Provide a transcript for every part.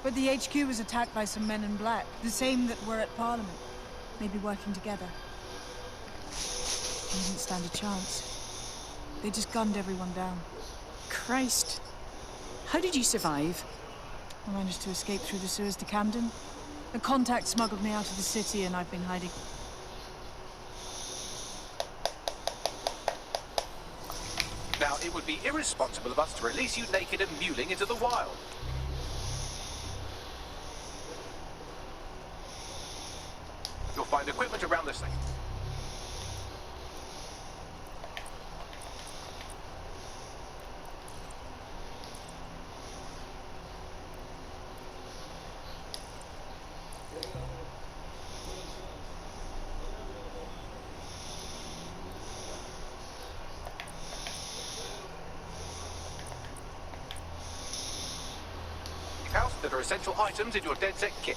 But the HQ was attacked by some men in black, the same that were at Parliament. Maybe working together. We didn't stand a chance. They just gunned everyone down. Christ. How did you survive? I managed to escape through the sewers to Camden. A contact smuggled me out of the city and I've been hiding. Now, it would be irresponsible of us to release you naked and mewling into the wild. You'll find equipment around the site. House that are essential items in your DedSec kit.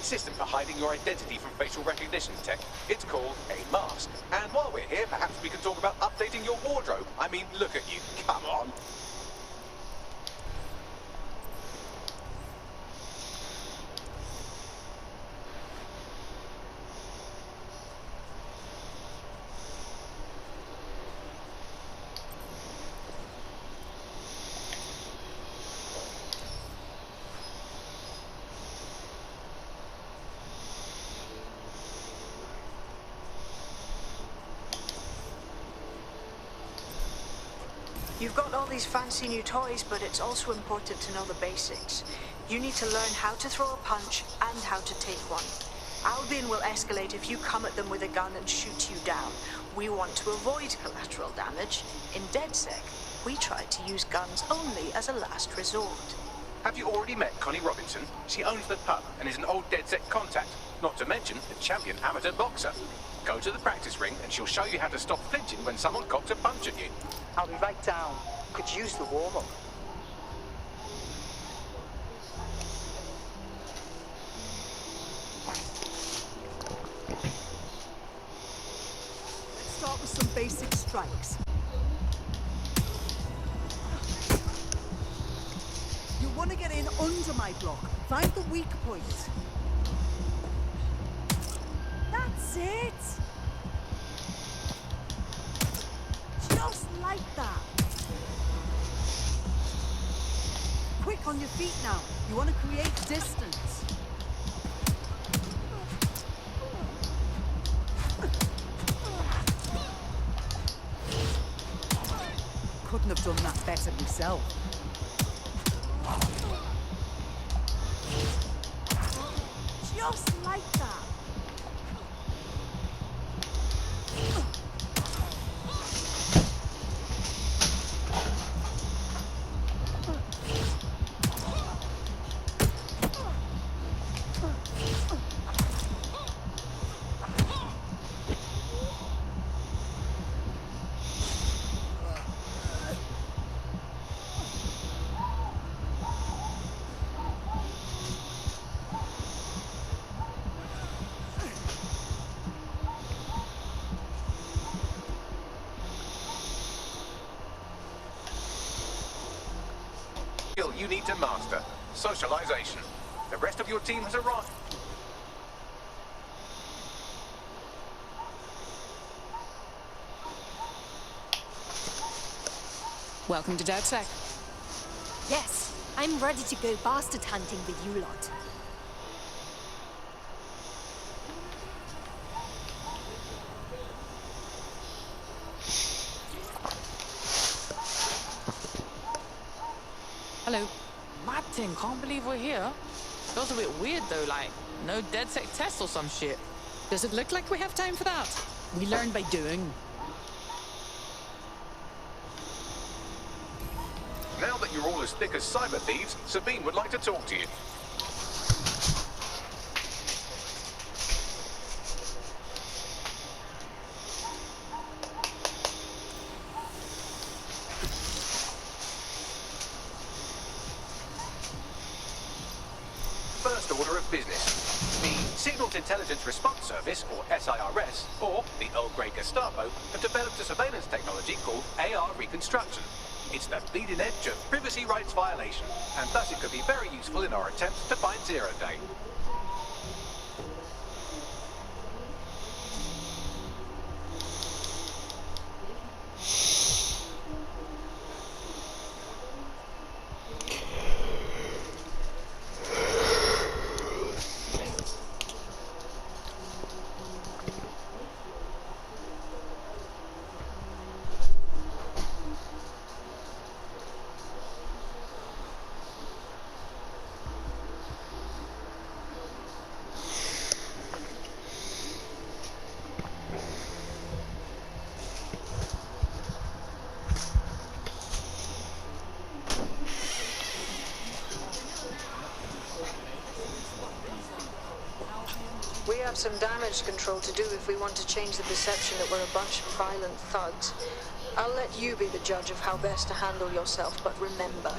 System for hiding your identity from facial recognition tech. It's called a mask. And while we're here, perhaps we can talk about updating your wardrobe. I mean, look at you. Come on. You've got all these fancy new toys, but it's also important to know the basics. You need to learn how to throw a punch and how to take one. Albion will escalate if you come at them with a gun and shoot you down. We want to avoid collateral damage. In DedSec, we try to use guns only as a last resort. Have you already met Connie Robinson? She owns the pub and is an old DedSec contact, not to mention a champion amateur boxer. Go to the practice ring and she'll show you how to stop flinching when someone cocks a punch at you. I'll be right down. Could use the warm-up. Let's start with some basic strikes. You want to get in under my block. Find the weak point. That's it! Just like that. Quick on your feet now. You want to create distance. Couldn't have done that better myself. Just like that. Skill you need to master. Socialization. The rest of your team has arrived. Welcome to DedSec. Yes, I'm ready to go bastard hunting with you lot. Hello. Martin, can't believe we're here. Feels a bit weird though, like no DedSec test or some shit. Does it look like we have time for that? We learn by doing. Now that you're all as thick as cyber thieves, Sabine would like to talk to you. First order of business. The Signals Intelligence Response Service, or SIRS, or the Earl Grey Gestapo, have developed a surveillance technology called AR Reconstruction. It's the bleeding edge of privacy rights violation, and thus it could be very useful in our attempts to find Zero Day. We have some damage control to do if we want to change the perception that we're a bunch of violent thugs. I'll let you be the judge of how best to handle yourself, but remember,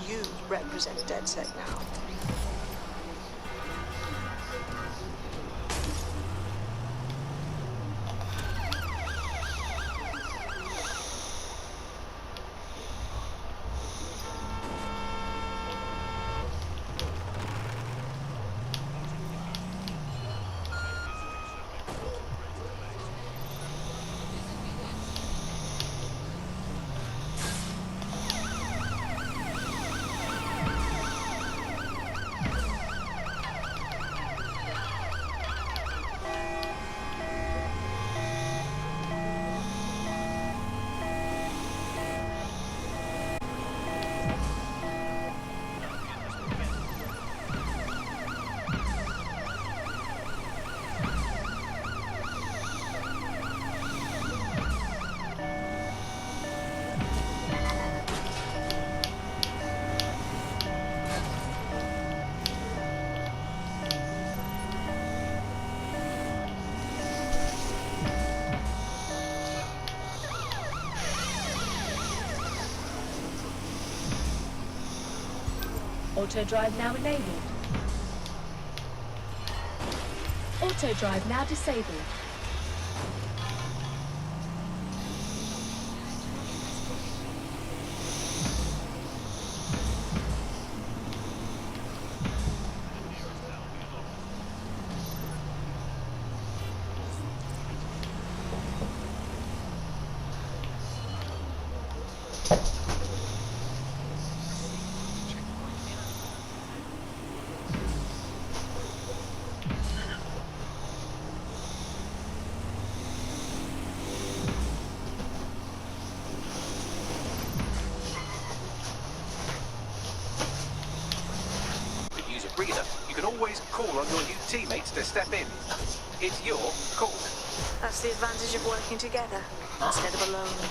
you represent DedSec now. Auto drive now enabled. Auto drive now disabled. Breather, you can always call on your new teammates to step in. It's your call. That's the advantage of working together instead of alone.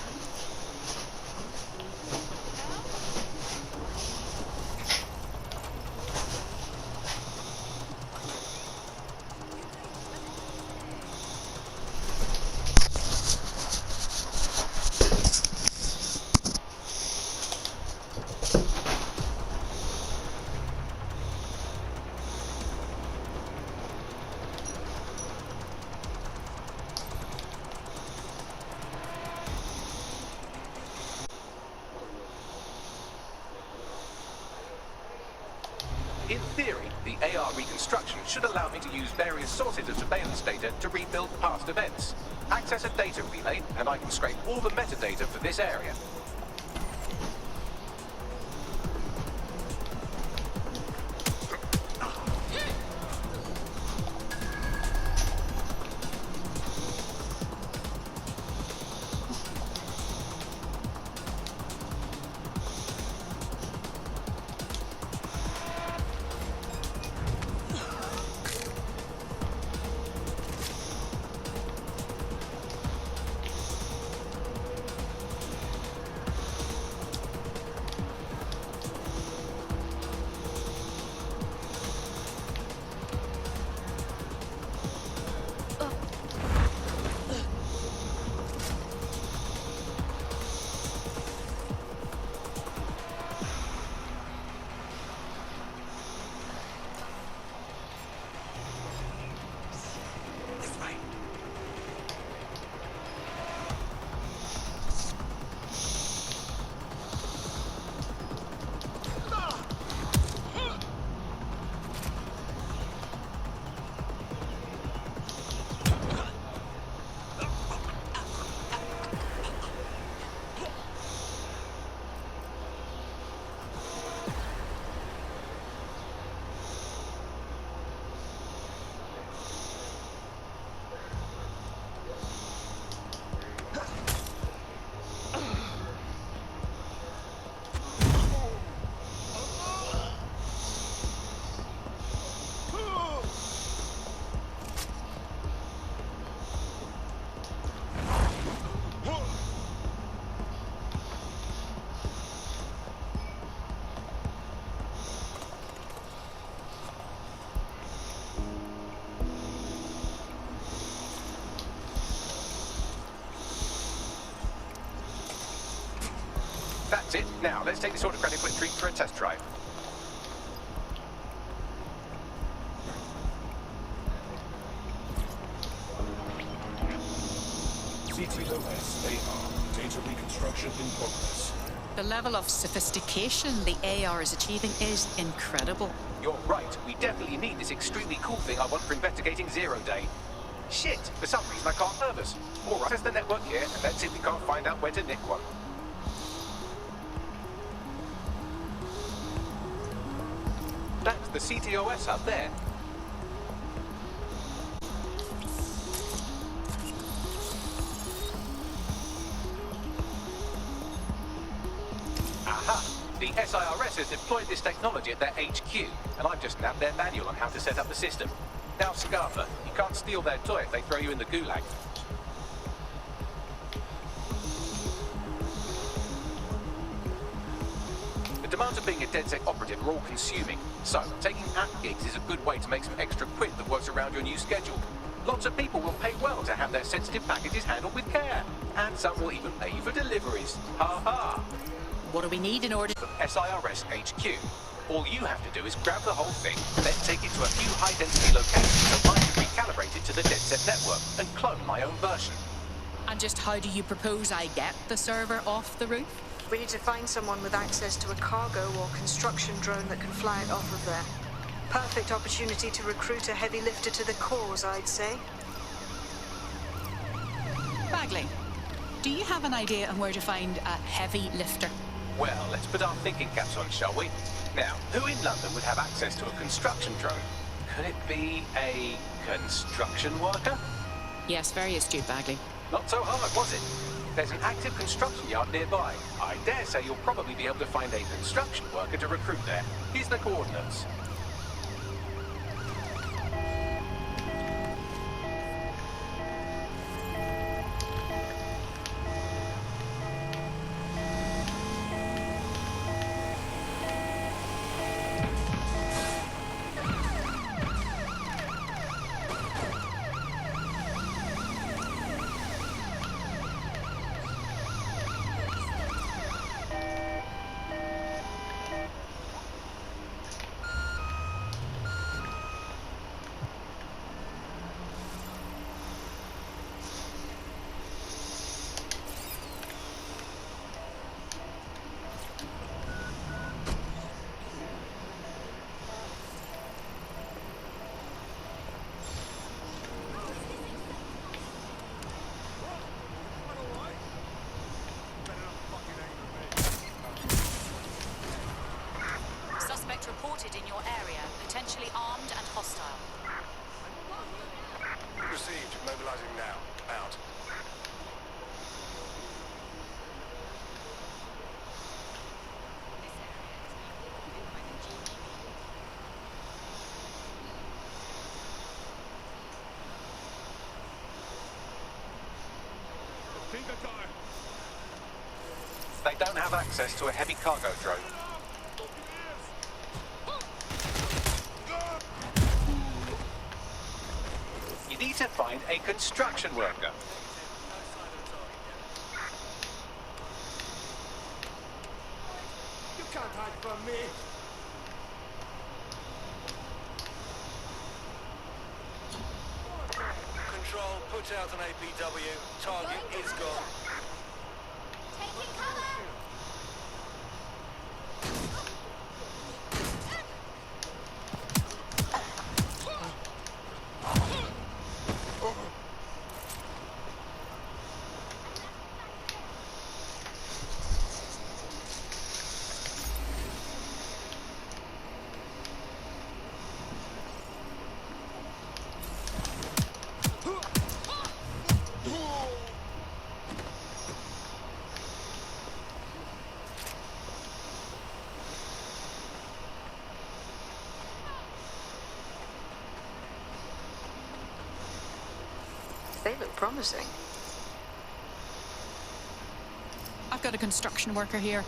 In theory, the AR reconstruction should allow me to use various sources of surveillance data to rebuild past events. Access a data relay, and I can scrape all the metadata for this area. Now, let's take this autocratic quick treat for a test drive. CTOS AR. Data reconstruction in progress. The level of sophistication the AR is achieving is incredible. You're right. We definitely need this extremely cool thing I want for investigating Zero Day. Shit! For some reason I can't nervous. All right, test the network here, and let's see if we can't find out where to nick one. That's the CTOS up there. Aha! The SIRS has deployed this technology at their HQ, and I've just nabbed their manual on how to set up the system. Now, Scarper, you can't steal their toy if they throw you in the gulag. The demands of being a DedSec operative are all-consuming, so taking app gigs is a good way to make some extra quid that works around your new schedule. Lots of people will pay well to have their sensitive packages handled with care, and some will even pay you for deliveries. Ha ha! What do we need in order... SIRS HQ. All you have to do is grab the whole thing, then take it to a few high-density locations so I can recalibrate it to the DedSec network and clone my own version. And just how do you propose I get the server off the roof? We need to find someone with access to a cargo or construction drone that can fly it off of there. Perfect opportunity to recruit a heavy lifter to the cause, I'd say. Bagley, do you have an idea on where to find a heavy lifter? Well, let's put our thinking caps on, shall we? Now, who in London would have access to a construction drone? Could it be a construction worker? Yes, very astute, Bagley. Not so hard, was it? There's an active construction yard nearby. I dare say you'll probably be able to find a construction worker to recruit there. Here's the coordinates. Reported in your area, potentially armed and hostile. Received. Mobilizing now. Out. They don't have access to a heavy cargo drone. You need to find a construction worker. You can't hide from me. Control, put out an APW. Target is gone. Taking cover! They look promising. I've got a construction worker here.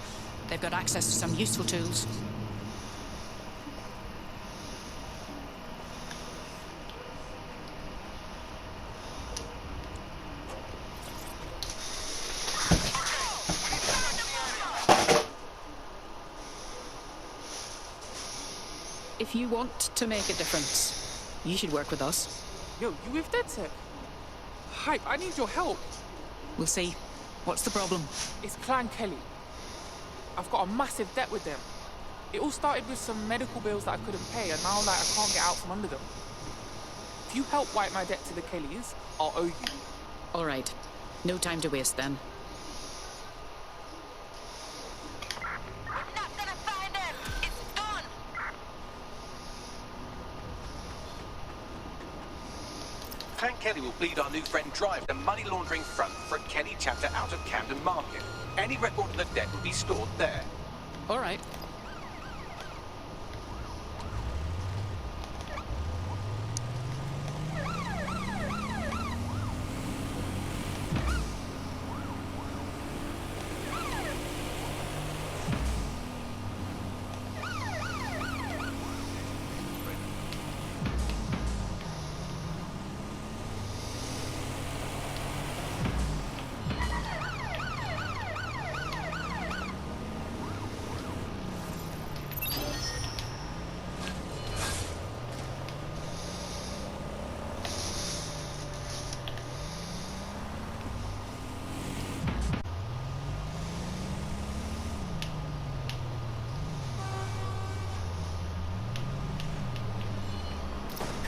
They've got access to some useful tools. If you want to make a difference, you should work with us. Yo, you with DedSec? Hype, I need your help. We'll see. What's the problem? It's Clan Kelly. I've got a massive debt with them. It all started with some medical bills that I couldn't pay, and now I can't get out from under them. If you help wipe my debt to the Kellys, I'll owe you. All right. No time to waste then. Clan Kelly will bleed our new friend Drive, the money laundering front for a Kelly chapter out of Camden Market. Any record of the debt will be stored there. All right.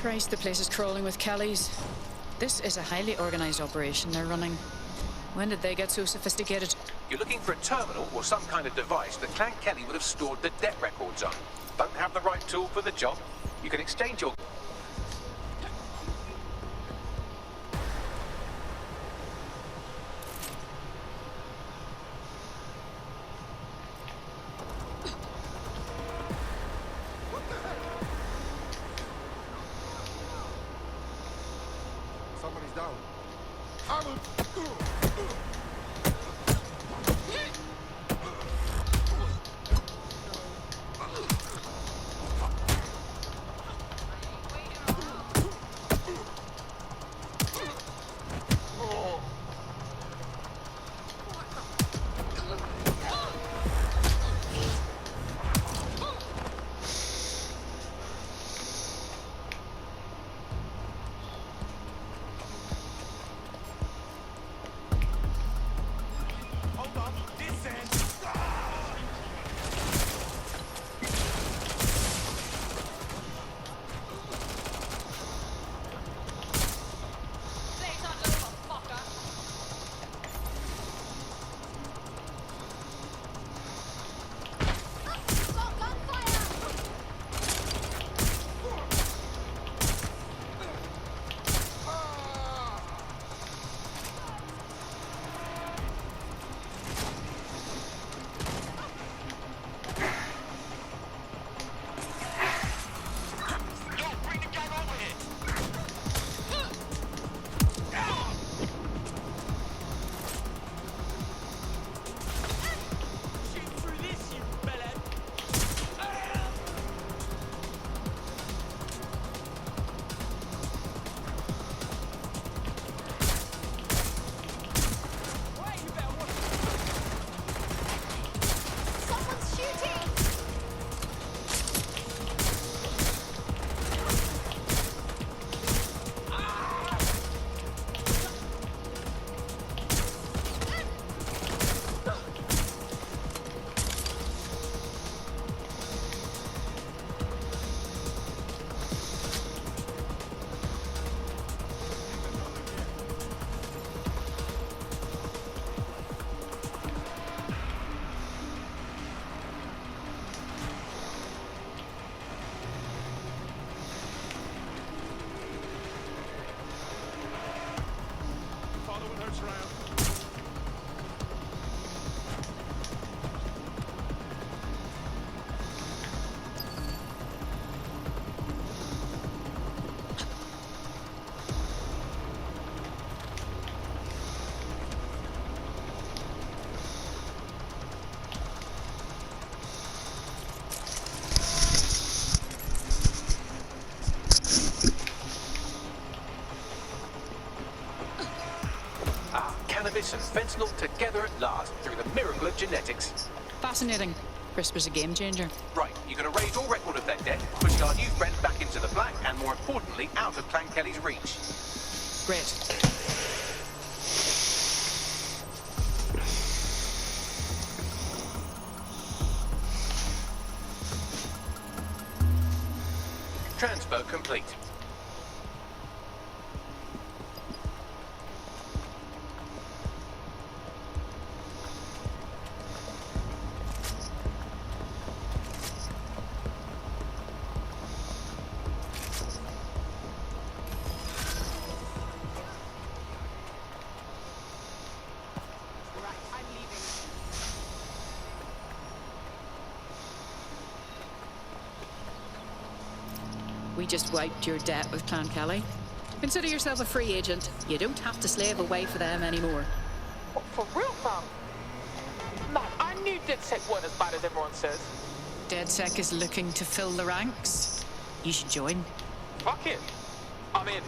Christ, the place is crawling with Kellys. This is a highly organized operation they're running. When did they get so sophisticated? You're looking for a terminal or some kind of device that Clan Kelly would have stored the debt records on. Don't have the right tool for the job? You can exchange your... Somebody's down. I will... Cannabis and fentanyl together at last through the miracle of genetics. Fascinating. Crisp is a game changer. Right, you're going to raise all record of that debt, push our new friend back into the black, and more importantly, out of Clan Kelly's reach. Great. Transfer complete. We just wiped your debt with Clan Kelly. Consider yourself a free agent. You don't have to slave away for them anymore. What, for real, fam? Man, I knew DedSec weren't as bad as everyone says. DedSec is looking to fill the ranks. You should join. Fuck it. I'm in.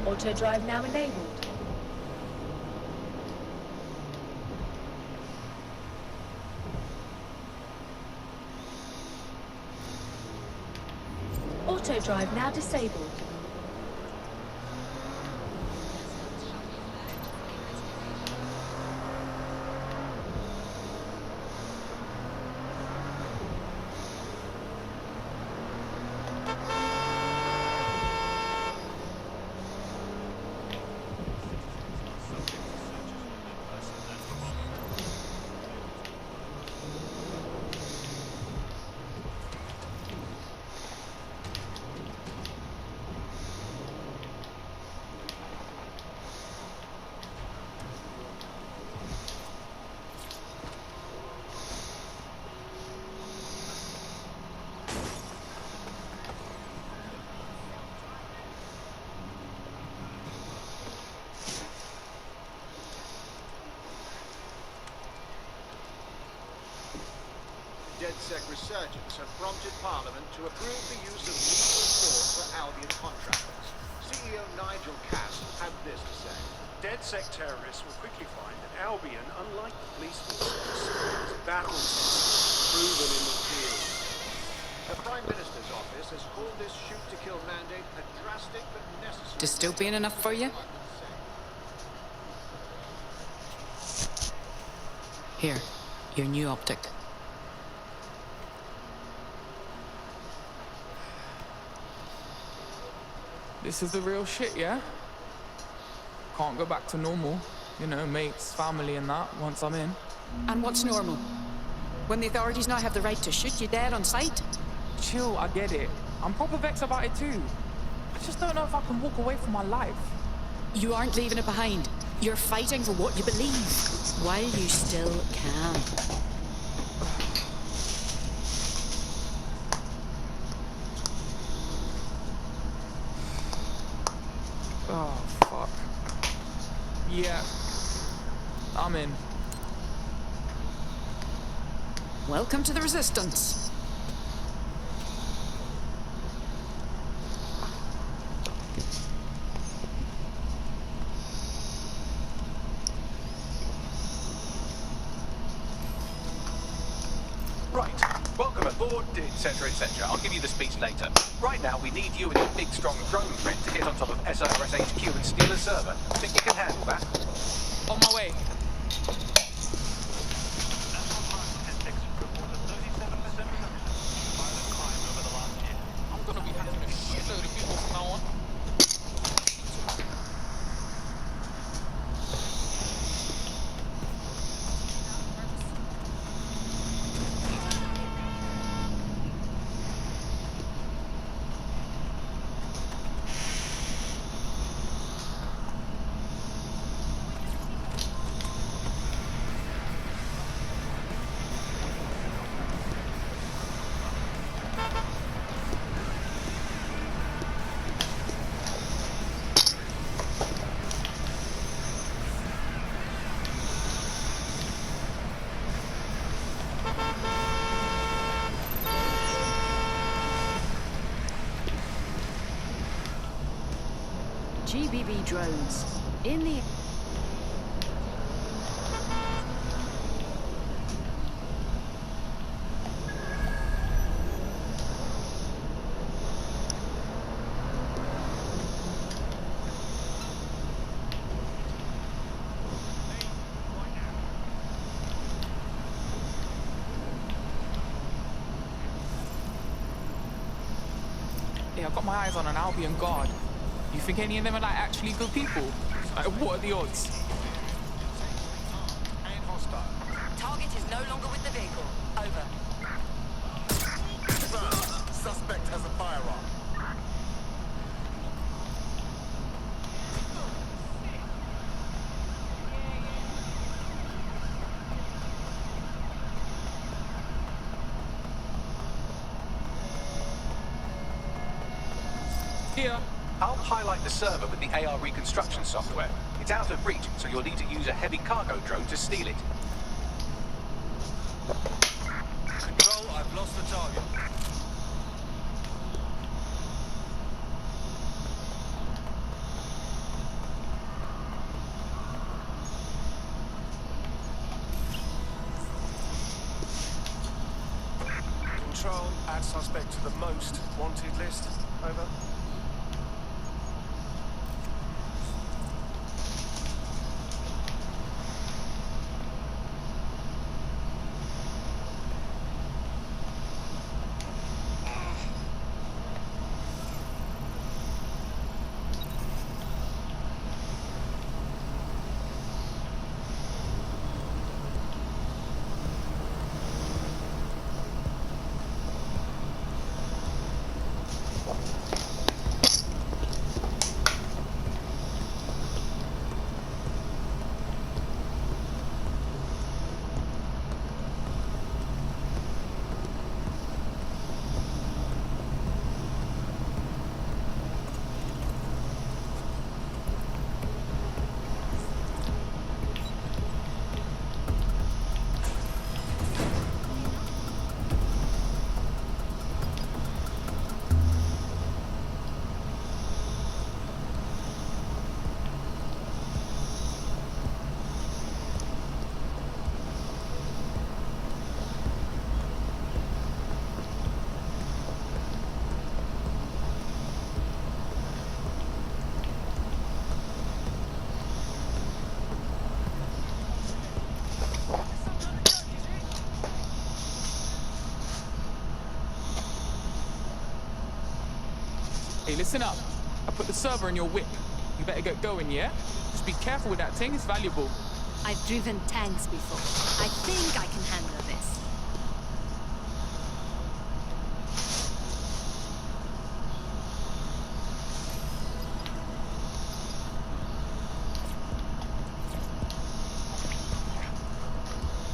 Auto drive now enabled. Auto drive now disabled. DedSec resurgence have prompted Parliament to approve the use of lethal force for Albion contractors. CEO Nigel Cass had this to say. DedSec terrorists will quickly find that Albion, unlike the police force, is battle-tested, proven in the field. The Prime Minister's office has called this shoot-to-kill mandate a drastic but necessary... Dystopian enough for you? Here, your new optic. This is the real shit, yeah? Can't go back to normal. You know, mates, family and that, once I'm in. And what's normal? When the authorities now have the right to shoot you dead on sight? Chill, I get it. I'm proper vexed about it too. I just don't know if I can walk away from my life. You aren't leaving it behind. You're fighting for what you believe, while you still can. Oh, fuck. Yeah. I'm in. Welcome to the Resistance. Right. Welcome aboard, etc., etc. I'll give you the speech later. Right now, we need you and your big, strong drone friend to get on top of SIRS HQ and steal a server. Think you can handle that? On my way. I'm gonna be having a shitload of people from now on. GBB drones. In the... Yeah, I've got my eyes on an Albion guard. You think any of them are like actually good people? Like, what are the odds? Target is no longer with the vehicle. Over. Suspect has a firearm. Here. I'll highlight the server with the AR reconstruction software. It's out of reach, so you'll need to use a heavy cargo drone to steal it. Control, I've lost the target. Control, add suspect to the most wanted list. Over. Hey, listen up. I put the server in your whip. You better get going, yeah? Just be careful with that thing, it's valuable. I've driven tanks before. I think I can handle this.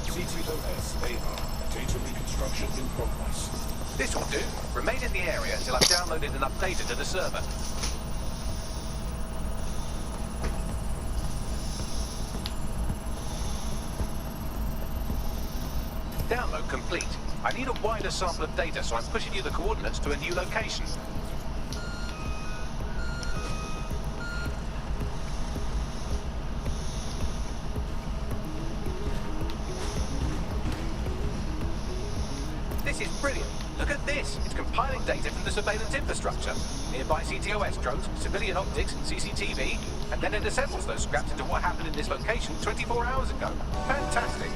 CTOS-AR. Data reconstruction in progress. This will do. Remain in the area until I've downloaded enough data to the server. Download complete. I need a wider sample of data, so I'm pushing you the coordinates to a new location. Brilliant. Look at this. It's compiling data from the surveillance infrastructure. Nearby CTOS drones, civilian optics, CCTV, and then it assembles those scraps into what happened in this location 24 hours ago. Fantastic.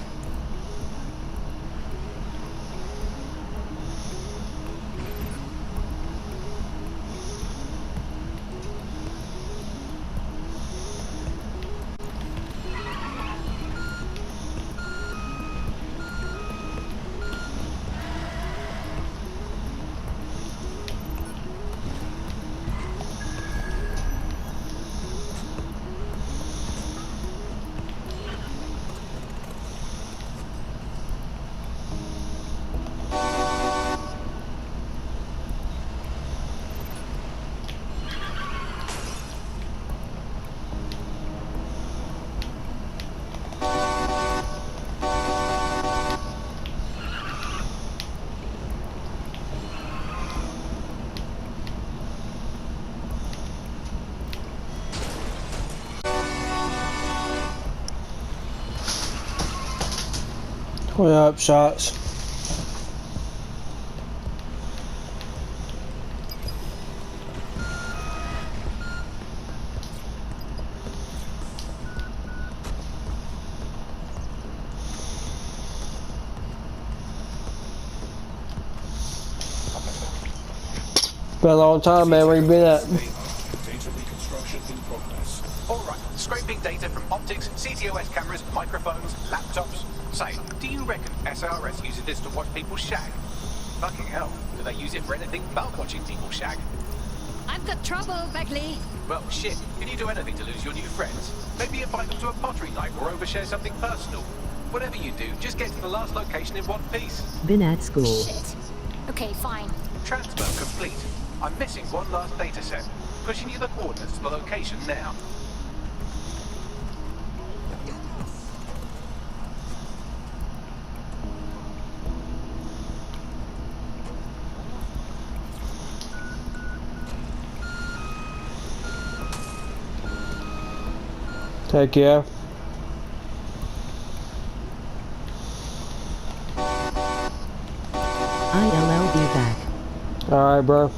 Hurry up, shots. Been a long time, man. Where you been at? Data reconstruction in progress. Alright, scraping data from optics, CTOS cameras, microphones, laptops. Say, do you reckon SRS uses this to watch people shag? Fucking hell, do they use it for anything but watching people shag? I've got trouble, Beckley. Well, shit, can you do anything to lose your new friends? Maybe invite them to a pottery night or overshare something personal. Whatever you do, just get to the last location in one piece. Been at school. Shit. Okay, fine. Transfer complete. I'm missing one last data set. Pushing you the coordinates to the location now. Take care. ILL be back. Alright, bro.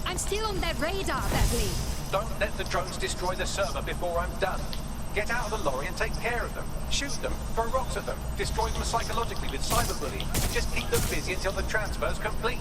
I'm still on their radar, Beverly. Don't let the drones destroy the server before I'm done. Get out of the lorry and take care of them. Shoot them, throw rocks at them, destroy them psychologically with cyberbullying. Just keep them busy until the transfer's complete.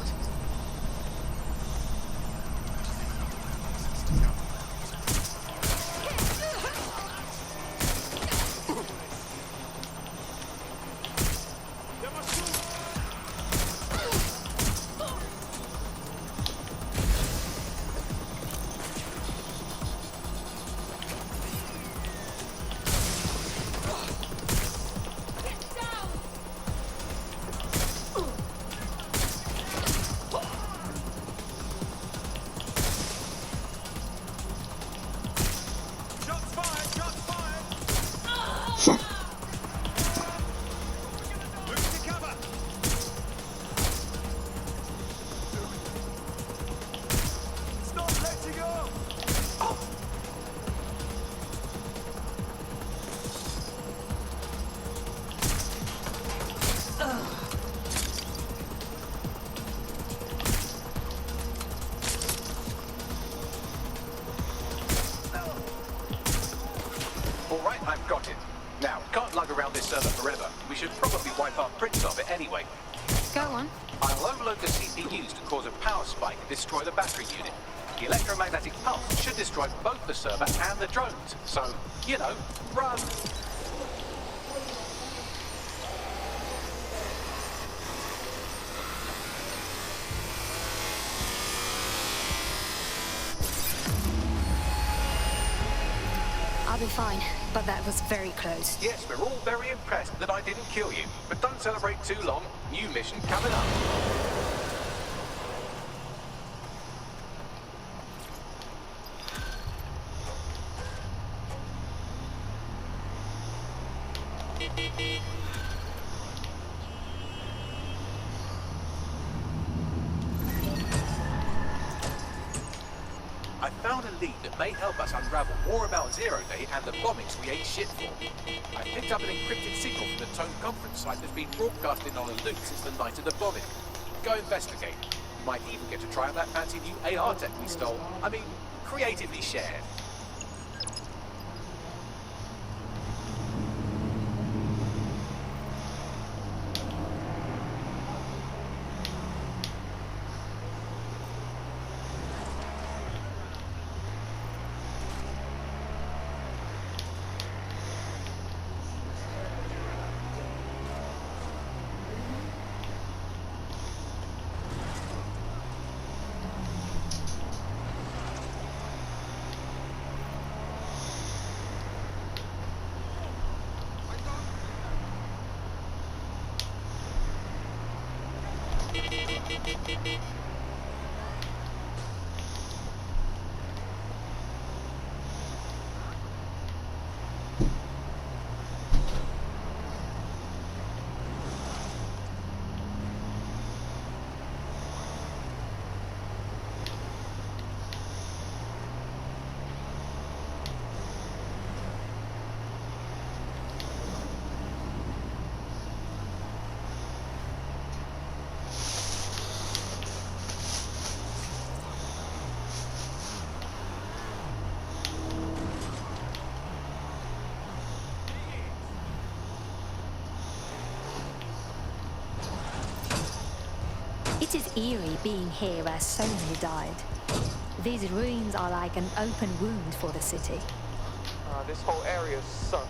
I've got it. Now, can't lug around this server forever. We should probably wipe our prints of it anyway. Go on. I'll overload the CPUs to cause a power spike and destroy the battery unit. The electromagnetic pulse should destroy both the server and the drones. So, you know, run. I'll be fine, but that was very close. Yes, we're all very impressed that I didn't kill you. But don't celebrate too long. New mission coming up. I found a lead that may help us unravel more about Zero Day and the bombings we ate shit for. I picked up an encrypted signal from the Tone conference site that's been broadcasting on a loop since the night of the bombing. Go investigate. You might even get to try out that fancy new AR tech we stole. I mean, creatively shared. It is eerie being here where so many died. These ruins are like an open wound for the city. This whole area is sus.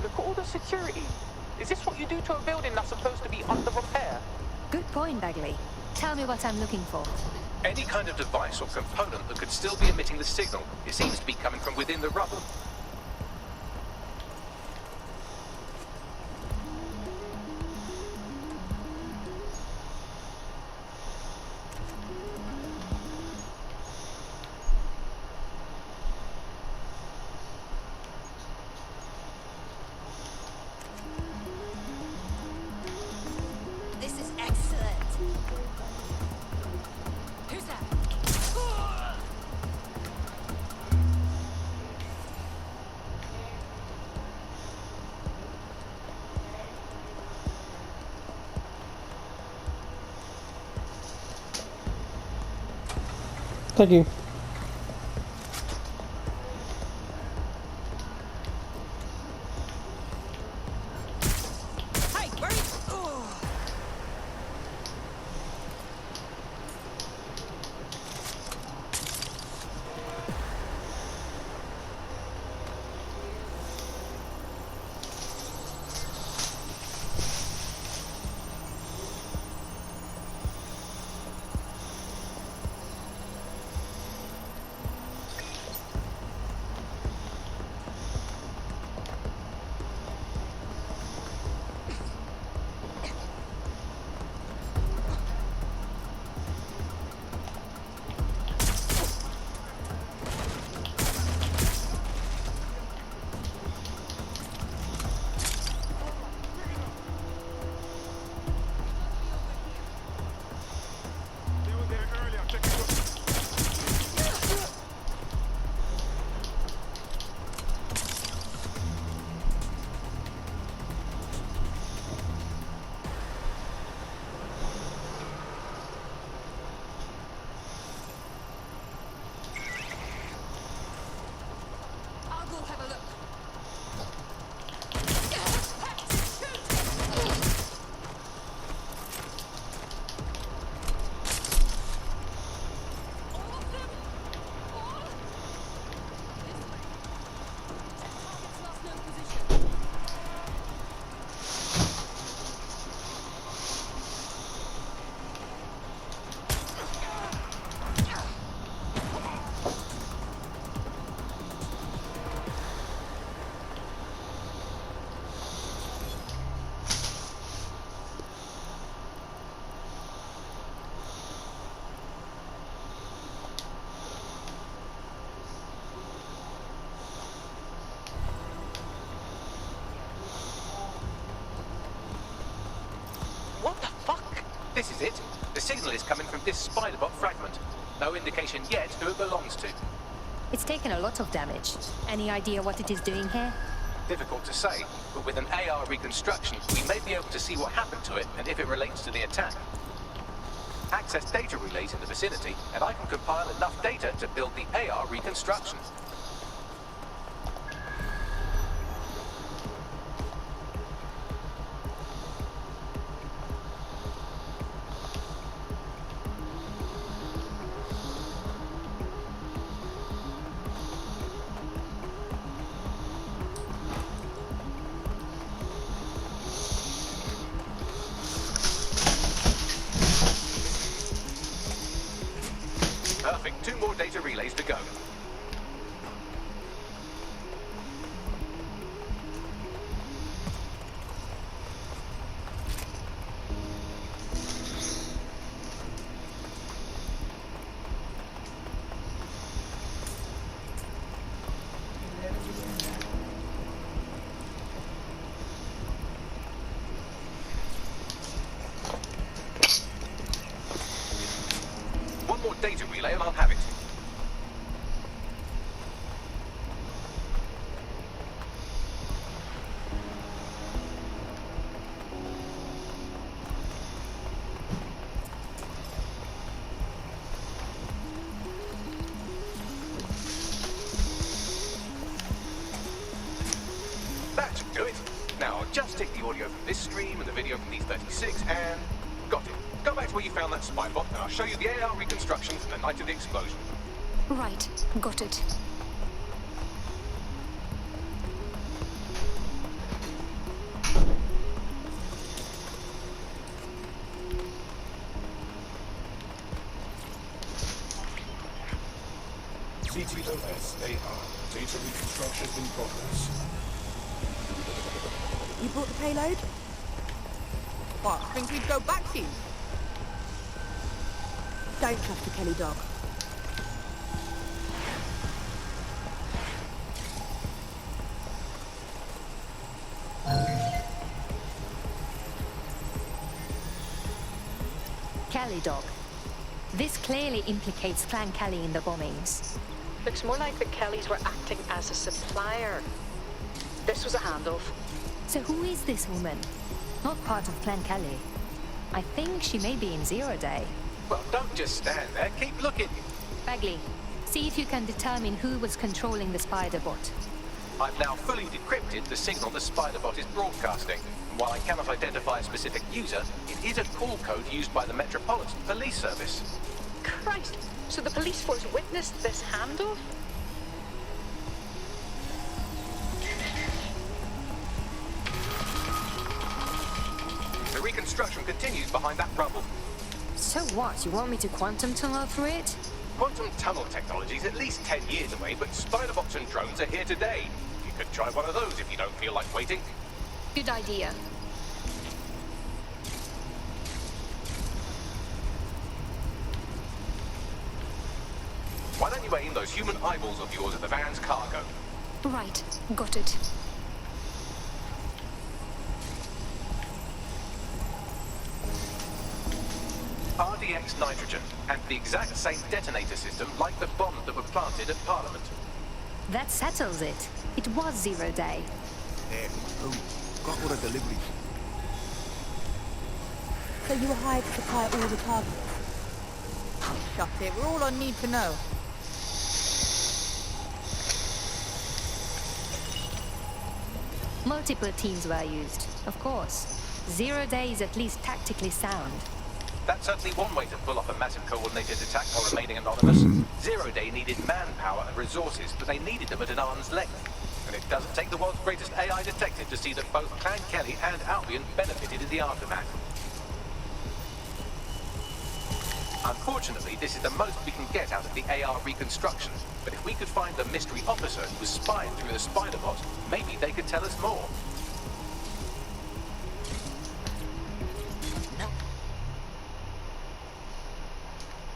Look at all the security. Is this what you do to a building that's supposed to be under repair? Good point, Bagley. Tell me what I'm looking for. Any kind of device or component that could still be emitting the signal. It seems to be coming from within the rubble. This is excellent. Who's that? Thank you. Hey, where are you? This is it. The signal is coming from this Spiderbot fragment. No indication yet who it belongs to. It's taken a lot of damage. Any idea what it is doing here? Difficult to say, but with an AR reconstruction, we may be able to see what happened to it and if it relates to the attack. Access data relays in the vicinity, and I can compile enough data to build the AR reconstruction. Perfect. 2 more data relays to go. One more data relay and I'll have it. That should do it. Now I'll just take the audio from this stream and the video from these 36 and... got it. Go back to where you found that spybot and I'll show you the AR reconstruction from the night of the explosion. Right, got it. CTOS AR. Data reconstruction in progress. You brought the payload? What, think we'd go back for you? Don't trust the Kelly dog. Kelly dog. This clearly implicates Clan Kelly in the bombings. Looks more like the Kellys were acting as a supplier. This was a handoff. So who is this woman? Not part of Clan Kelly. I think she may be in Zero Day. Well, don't just stand there. Keep looking. Bagley, see if you can determine who was controlling the Spiderbot. I've now fully decrypted the signal the Spiderbot is broadcasting. And while I cannot identify a specific user, it is a call code used by the Metropolitan Police Service. Christ, so the police force witnessed this handoff? The reconstruction continues behind that rubble. So what? You want me to quantum tunnel through it? Quantum tunnel technology is at least 10 years away, but Spiderbots and drones are here today. You could try one of those if you don't feel like waiting. Good idea. Why don't you aim those human eyeballs of yours at the van's cargo? Right, got it. RDX nitrogen, and the exact same detonator system like the bombs that were planted at Parliament. That settles it. It was Zero Day. Got all the deliveries. So you were hired to supply all the targets? Shut it, we're all on need to know. Multiple teams were used, of course. Zero Day is at least tactically sound. That's certainly one way to pull off a massive coordinated attack while remaining anonymous. Zero Day needed manpower and resources, but they needed them at an arm's length. And it doesn't take the world's greatest AI detective to see that both Clan Kelly and Albion benefited in the aftermath. Unfortunately, this is the most we can get out of the AR reconstruction. But if we could find the mystery officer who was spying through the Spiderbot, maybe they could tell us more.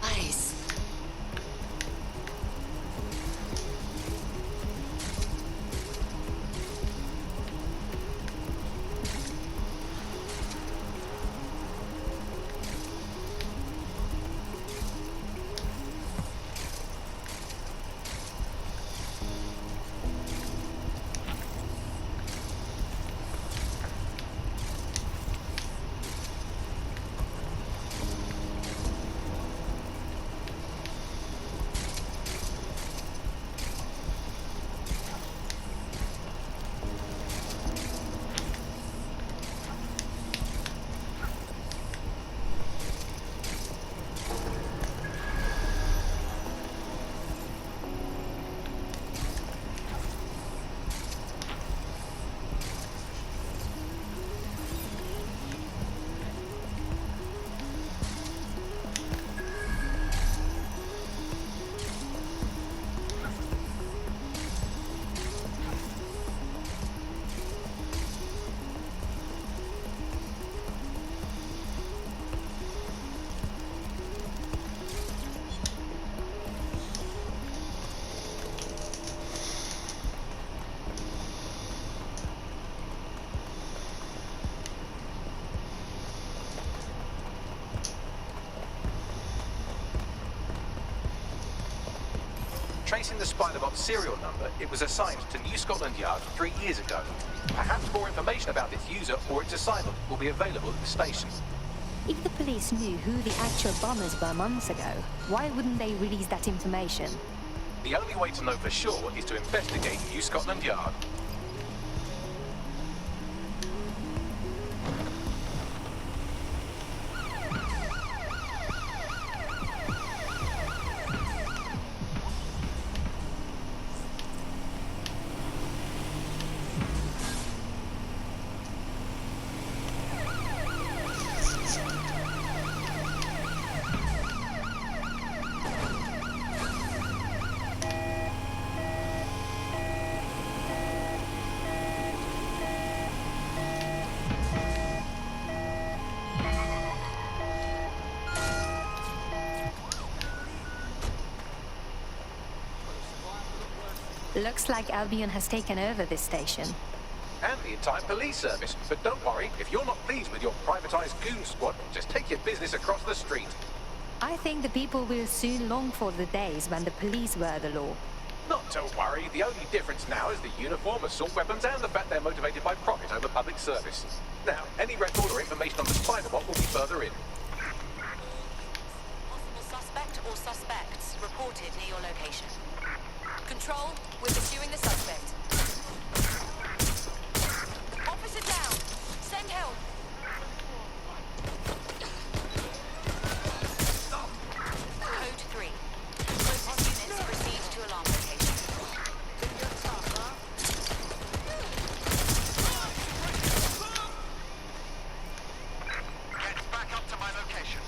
Nice. tracing the Spider-Bot serial number, it was assigned to New Scotland Yard 3 years ago. Perhaps more information about its user or its assignment will be available at the station. If the police knew who the actual bombers were months ago, why wouldn't they release that information? The only way to know for sure is to investigate New Scotland Yard. Looks like Albion has taken over this station. And the entire police service. But don't worry, if you're not pleased with your privatized goon squad, just take your business across the street. I think the people will soon long for the days when the police were the law. Not to worry, the only difference now is the uniform, assault weapons, and the fact they're motivated by profit over public service. Now, any record or information on the Spider-Bot will be further in. Possible suspect or suspects reported near your location. Control, we're pursuing the suspect. Officer down. Send help. Code 3. Focus units proceed to alarm location. Get back up to my location.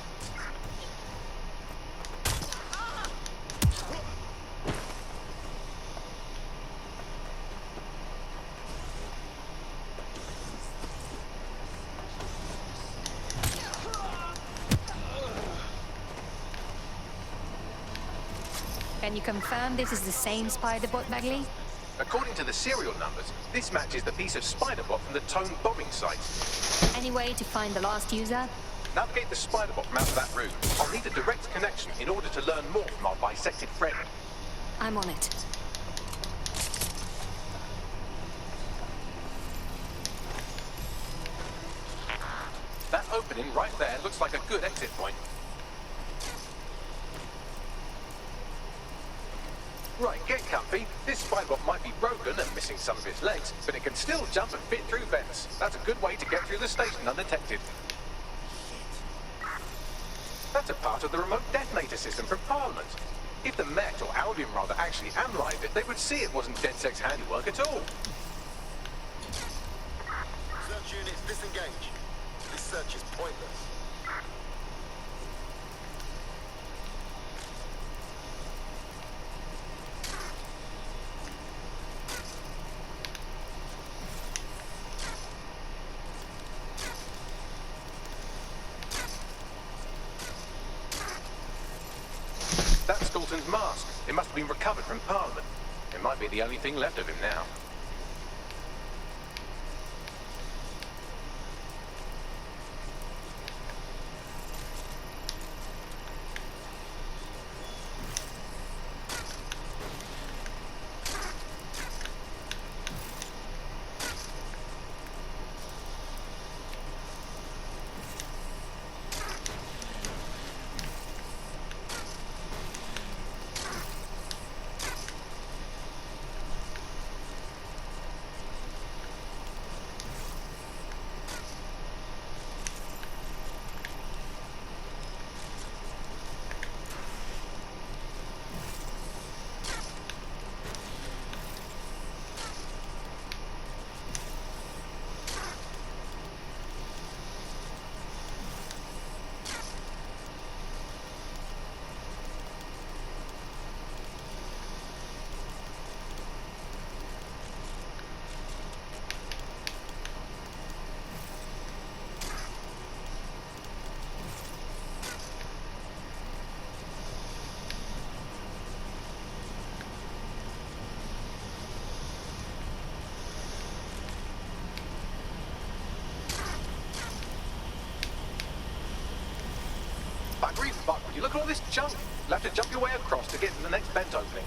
Can you confirm this is the same Spider-Bot, Bagley? According to the serial numbers, this matches the piece of Spider-Bot from the Tone bombing site. Any way to find the last user? Navigate the Spider-Bot from out of that room. I'll need a direct connection in order to learn more from our bisected friend. I'm on it. That opening right there looks like a good exit point. Right, get comfy. This Spider-Bot might be broken and missing some of its legs, but it can still jump and fit through vents. That's a good way to get through the station undetected. That's a part of the remote detonator system from Parliament. If the Met, or Albion rather, actually analysed it, they would see it wasn't DedSec's handiwork at all. Search units disengage. This search is pointless. That's Dalton's mask. It must have been recovered from Parliament. It might be the only thing left of him now. Buck, would you look at all this junk? You'll have to jump your way across to get to the next vent opening.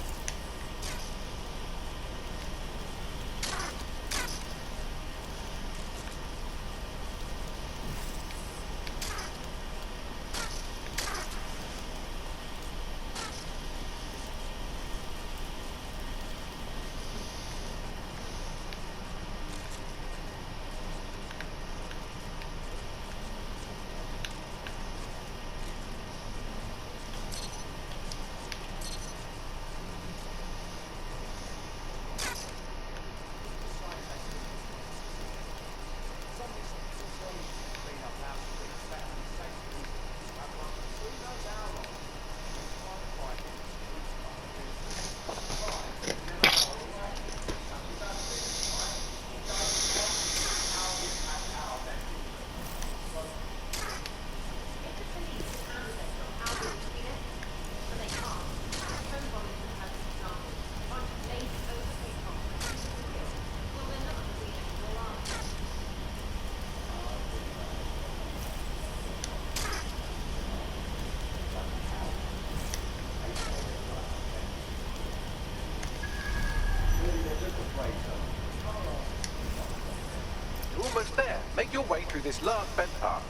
its last bent part.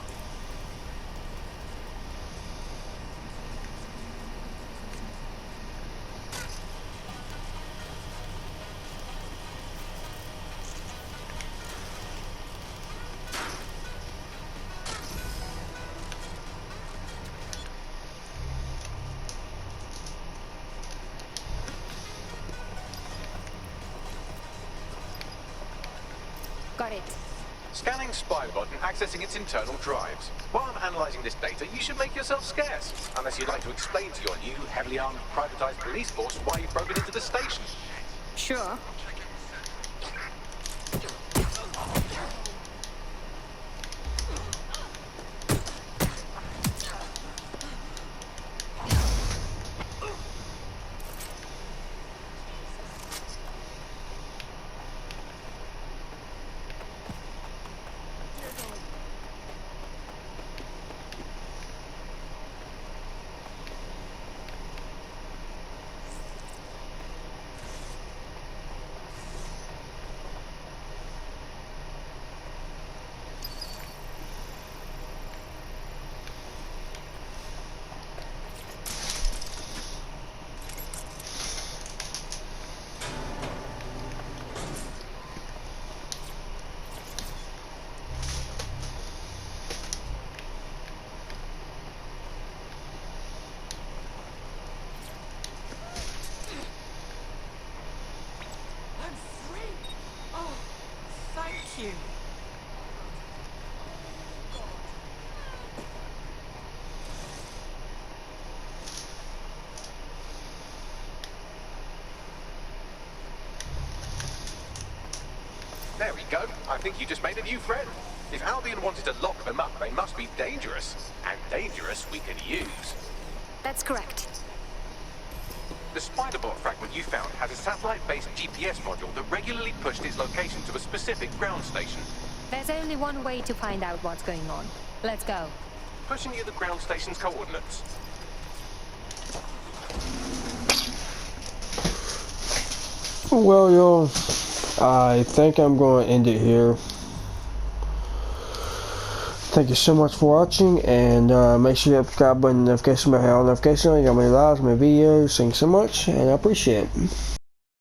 Got it. Scanning Spybot and accessing its internal drives. While I'm analysing this data, you should make yourself scarce. Unless you'd like to explain to your new, heavily armed, privatised police force why you've broken into the station. Sure. you. There we go. I think you just made a new friend. If Albion wanted to lock them up, they must be dangerous. And dangerous we can use. That's correct. The Spiderbot fragment you found has a satellite-based GPS module that regularly pushed its location to a specific ground station. There's only one way to find out what's going on. Let's go. Pushing you the ground station's coordinates. Well, y'all, I think I'm going to end it here. Thank you so much for watching, and make sure you hit the subscribe button, notification bell, all notifications. You got my lives, my videos. Thanks so much, and I appreciate it.